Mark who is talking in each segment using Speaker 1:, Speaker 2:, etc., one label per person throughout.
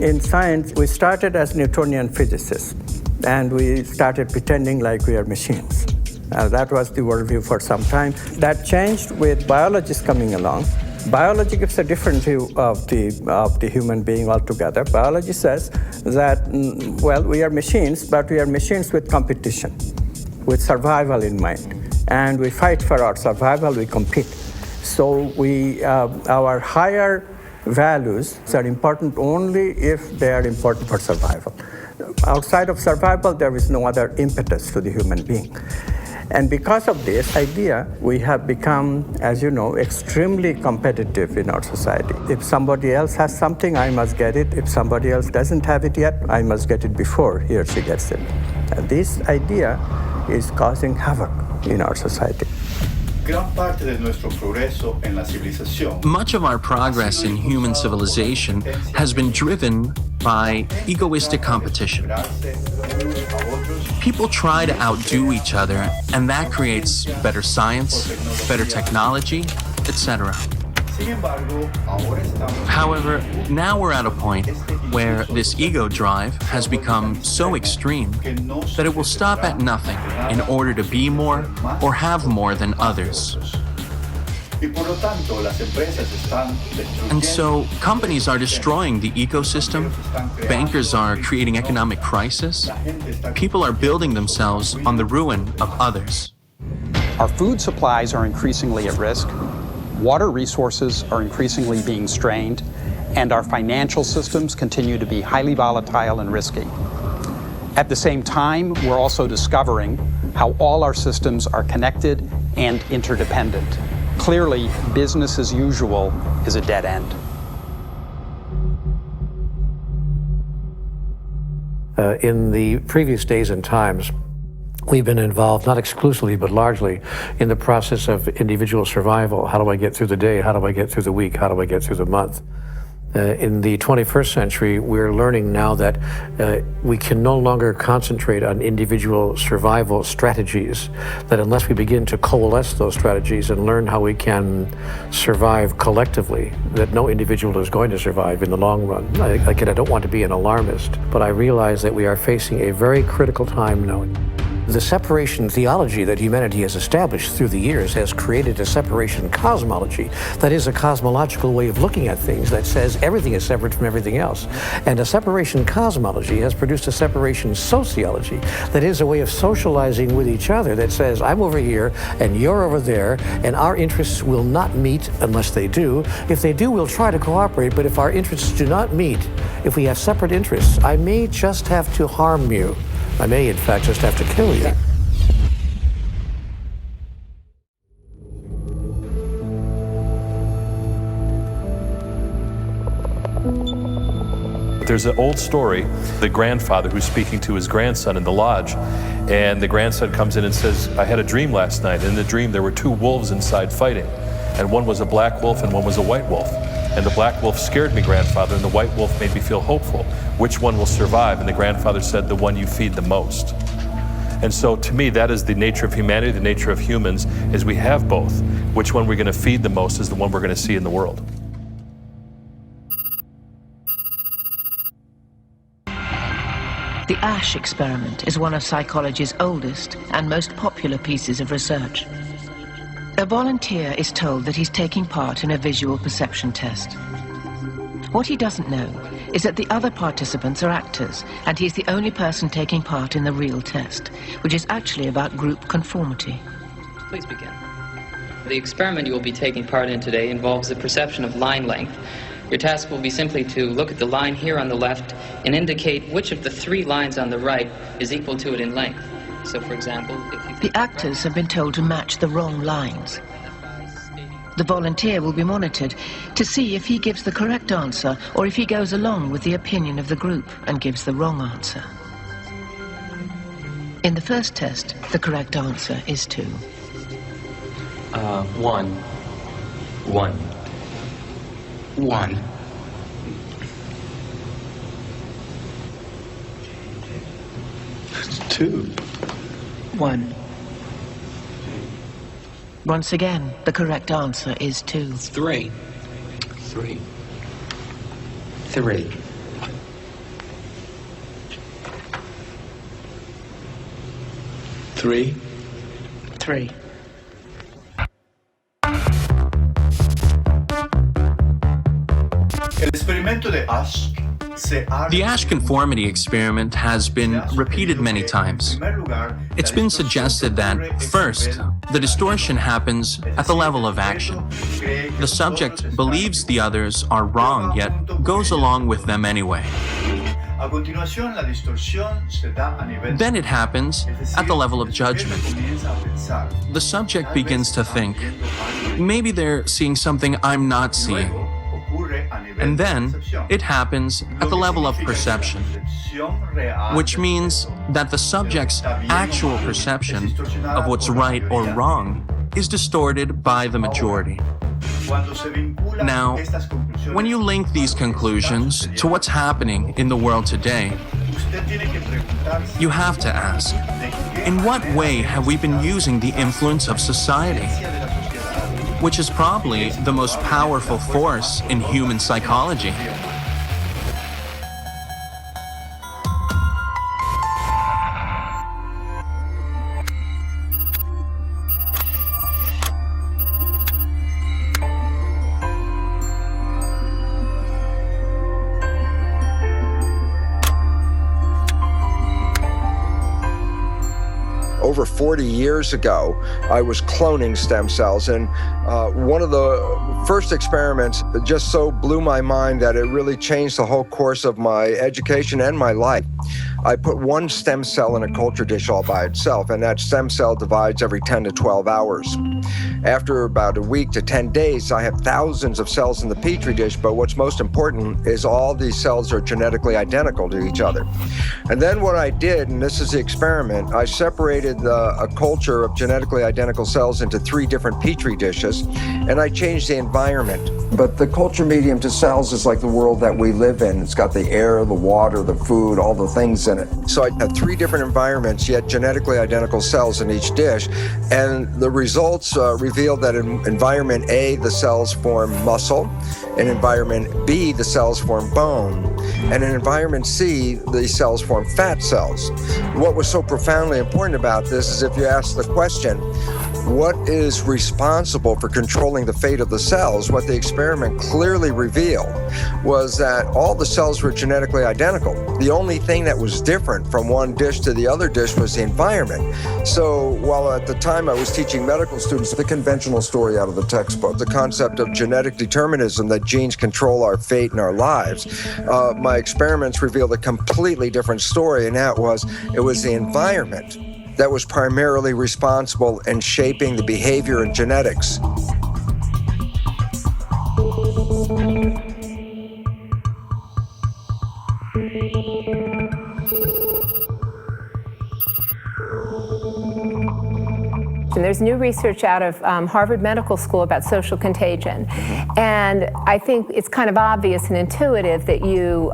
Speaker 1: In science, we started as Newtonian physicists, and we started pretending like we are machines. That was the worldview for some time. That changed with biologists coming along. Biology gives a different view of the human being altogether. Biology says that, well, we are machines, but we are machines with competition, with survival in mind. And we fight for our survival, we compete. So our higher values are important only if they are important for survival. Outside of survival, there is no other impetus to the human being. And because of this idea, we have become, as you know, extremely competitive in our society. If somebody else has something, I must get it. If somebody else doesn't have it yet, I must get it before he or she gets it. And this idea is causing havoc in our society.
Speaker 2: Much of our progress in human civilization has been driven by egoistic competition. People try to outdo each other, and that creates better science, better technology, etc. However, now we're at a point where this ego drive has become so extreme that it will stop at nothing in order to be more or have more than others. And so companies are destroying the ecosystem, bankers are creating economic crisis, people are building themselves on the ruin of others.
Speaker 3: Our food supplies are increasingly at risk, water resources are increasingly being strained, and our financial systems continue to be highly volatile and risky. At the same time, we're also discovering how all our systems are connected and interdependent. Clearly, business as usual is a dead end.
Speaker 4: In the previous days and times, we've been involved, not exclusively, but largely, in the process of individual survival. How do I get through the day? How do I get through the week? How do I get through the month? In the 21st century, we're learning now that we can no longer concentrate on individual survival strategies, that unless we begin to coalesce those strategies and learn how we can survive collectively, that no individual is going to survive in the long run. Again, I don't want to be an alarmist, but I realize that we are facing a very critical time now. The separation theology that humanity has established through the years has created a separation cosmology. That is a cosmological way of looking at things that says everything is separate from everything else. And a separation cosmology has produced a separation sociology that is a way of socializing with each other that says, I'm over here and you're over there, and our interests will not meet unless they do. If they do, we'll try to cooperate, but if our interests do not meet, if we have separate interests, I may just have to harm you. I may, in fact, just have to kill you.
Speaker 5: There's an old story, the grandfather who's speaking to his grandson in the lodge, and the grandson comes in and says, I had a dream last night. In the dream, there were two wolves inside fighting, and one was a black wolf and one was a white wolf. And the black wolf scared me, grandfather, and the white wolf made me feel hopeful. Which one will survive? And the grandfather said, the one you feed the most. And so to me, that is the nature of humanity, the nature of humans, is we have both. Which one we're going to feed the most is the one we're going to see in the world.
Speaker 6: The Ash experiment is one of psychology's oldest and most popular pieces of research. A volunteer is told that he's taking part in a visual perception test. What he doesn't know is that the other participants are actors, and he's the only person taking part in the real test, which is actually about group conformity.
Speaker 7: Please begin. The experiment you will be taking part in today involves the perception of line length. Your task will be simply to look at the line here on the left and indicate which of the three lines on the right is equal to it in length. So, for example, if you...
Speaker 6: The actors have been told to match the wrong lines. The volunteer will be monitored to see if he gives the correct answer or if he goes along with the opinion of the group and gives the wrong answer. In the first test, the correct answer is 2.
Speaker 7: 1. 1. 1.
Speaker 8: It's 2.
Speaker 6: 1. Once again, the correct answer is 2.
Speaker 7: 3. 3. 3.
Speaker 8: 3.
Speaker 6: 3.
Speaker 2: The Asch conformity experiment has been repeated many times. It's been suggested that, first, the distortion happens at the level of action. The subject believes the others are wrong, yet goes along with them anyway. Then it happens at the level of judgment. The subject begins to think, maybe they're seeing something I'm not seeing. And then it happens at the level of perception, which means that the subject's actual perception of what's right or wrong is distorted by the majority. Now, when you link these conclusions to what's happening in the world today, you have to ask, in what way have we been using the influence of society? Which is probably the most powerful force in human psychology.
Speaker 9: Over 40 years ago, I was cloning stem cells, and one of the first experiments just so blew my mind that it really changed the whole course of my education and my life. I put one stem cell in a culture dish all by itself, and that stem cell divides every 10 to 12 hours. After about a week to 10 days, I have thousands of cells in the petri dish, but what's most important is all these cells are genetically identical to each other. And then what I did, and this is the experiment, I separated a culture of genetically identical cells into 3 different petri dishes, and I changed the environment. But the culture medium to cells is like the world that we live in. It's got the air, the water, the food, all the things in it. So I had 3 different environments, yet genetically identical cells in each dish, and the results revealed that in environment A, the cells form muscle, in environment B, the cells form bone, and in environment C, the cells form fat cells. What was so profoundly important about this is if you ask the question, what is responsible for controlling the fate of the cells? What the experiment clearly revealed was that all the cells were genetically identical. The only thing that was different from one dish to the other dish was the environment. So while at the time I was teaching medical students the conventional story out of the textbook, the concept of genetic determinism, that genes control our fate and our lives, my experiments revealed a completely different story, and that was, it was the environment that was primarily responsible in shaping the behavior and genetics.
Speaker 10: And there's new research out of Harvard Medical School about social contagion. And I think it's kind of obvious and intuitive that you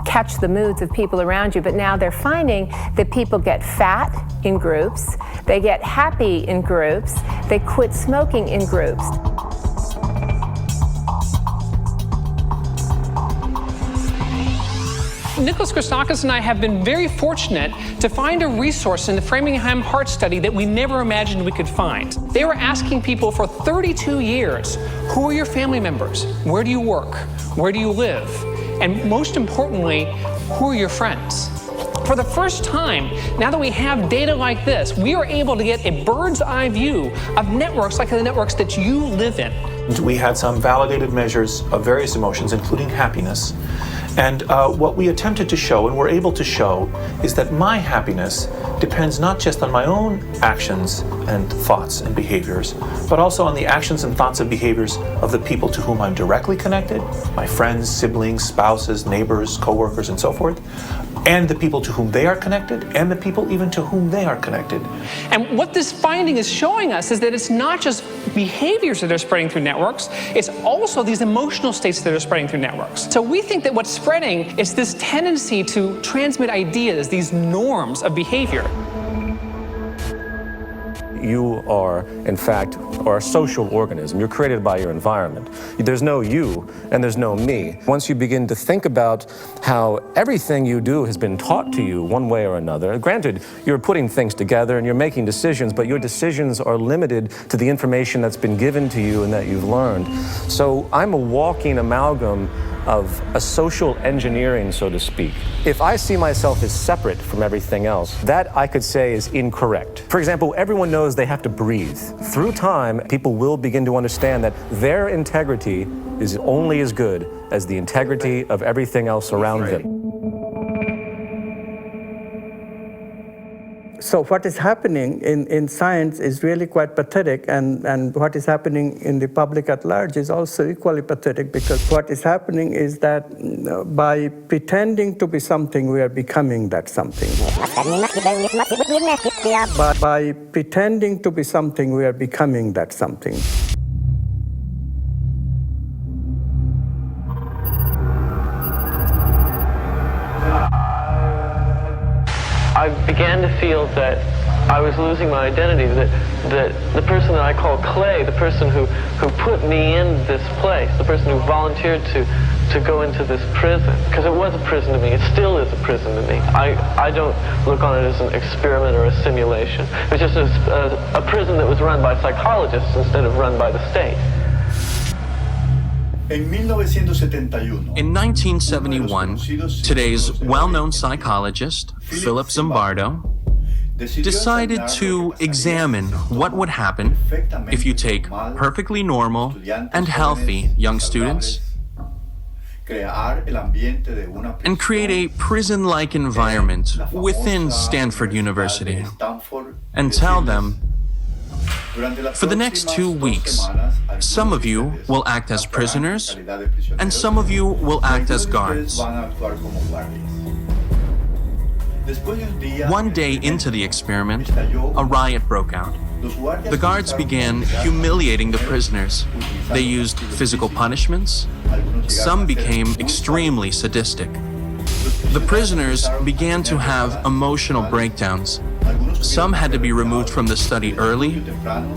Speaker 10: catch the moods of people around you, but now they're finding that people get fat in groups, they get happy in groups, they quit smoking in groups.
Speaker 11: Nicholas Christakis and I have been very fortunate to find a resource in the Framingham Heart Study that we never imagined we could find. They were asking people for 32 years, who are your family members? Where do you work? Where do you live? And most importantly, who are your friends? For the first time, now that we have data like this, we are able to get a bird's eye view of networks like the networks that you live in.
Speaker 12: We had some validated measures of various emotions, including happiness. And what we attempted to show, and were able to show, is that my happiness depends not just on my own actions and thoughts and behaviors, but also on the actions and thoughts and behaviors of the people to whom I'm directly connected, my friends, siblings, spouses, neighbors, coworkers, and so forth, and the people to whom they are connected, and the people even to whom they are connected.
Speaker 11: And what this finding is showing us is that it's not just behaviors that are spreading through networks, it's also these emotional states that are spreading through networks. So we think that what's spreading is this tendency to transmit ideas, these norms of behavior.
Speaker 8: you are, in fact, a social organism. You're created by your environment. There's no you and there's no me. Once you begin to think about how everything you do has been taught to you one way or another, granted, you're putting things together and you're making decisions, but your decisions are limited to the information that's been given to you and that you've learned. So I'm a walking amalgam of a social engineering, so to speak. If I see myself as separate from everything else, that I could say is incorrect. For example, everyone knows they have to breathe. Through time, people will begin to understand that their integrity is only as good as the integrity of everything else around them.
Speaker 1: So what is happening in science is really quite pathetic, and what is happening in the public at large is also equally pathetic, because what is happening is that by pretending to be something, we are becoming that something. By pretending to be something, we are becoming that something.
Speaker 13: I began to feel that I was losing my identity, that the person that I call Clay, the person who put me in this place, the person who volunteered to go into this prison, because it was a prison to me, it still is a prison to me. I don't look on it as an experiment or a simulation. It was just a prison that was run by psychologists instead of run by the state.
Speaker 2: In 1971, today's well-known psychologist, Philip Zimbardo, decided to examine what would happen if you take perfectly normal and healthy young students and create a prison-like environment within Stanford University and tell them, for the next 2 weeks, some of you will act as prisoners, and some of you will act as guards. One day into the experiment, a riot broke out. The guards began humiliating the prisoners. They used physical punishments. Some became extremely sadistic. The prisoners began to have emotional breakdowns. Some had to be removed from the study early,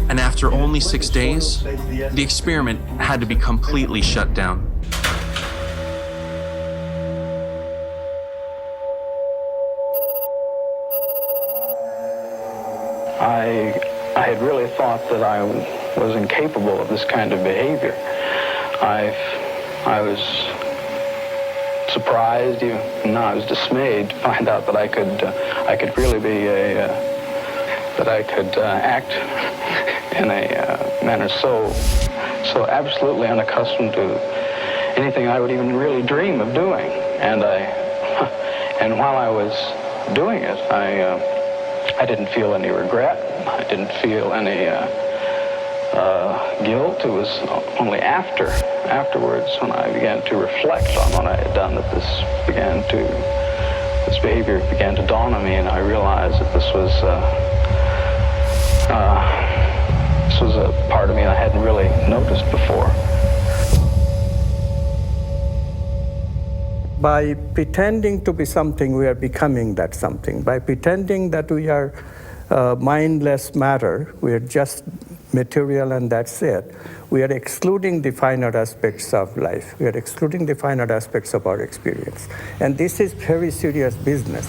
Speaker 2: and after only 6 days, the experiment had to be completely shut down.
Speaker 13: I had really thought that I was incapable of this kind of behavior. I was surprised, even I was dismayed to find out that I could really be that I could act in a manner so absolutely unaccustomed to anything I would even really dream of doing. And while I was doing it, I didn't feel any regret. I didn't feel any guilt. It was only afterwards when I began to reflect on what I had done that this behavior began to dawn on me, and I realized that this was a part of me I hadn't really noticed before.
Speaker 1: By pretending to be something, we are becoming that something. By pretending that we are mindless matter, we are just material and that's it, we are excluding the finer aspects of life. We are excluding the finer aspects of our experience. And this is very serious business.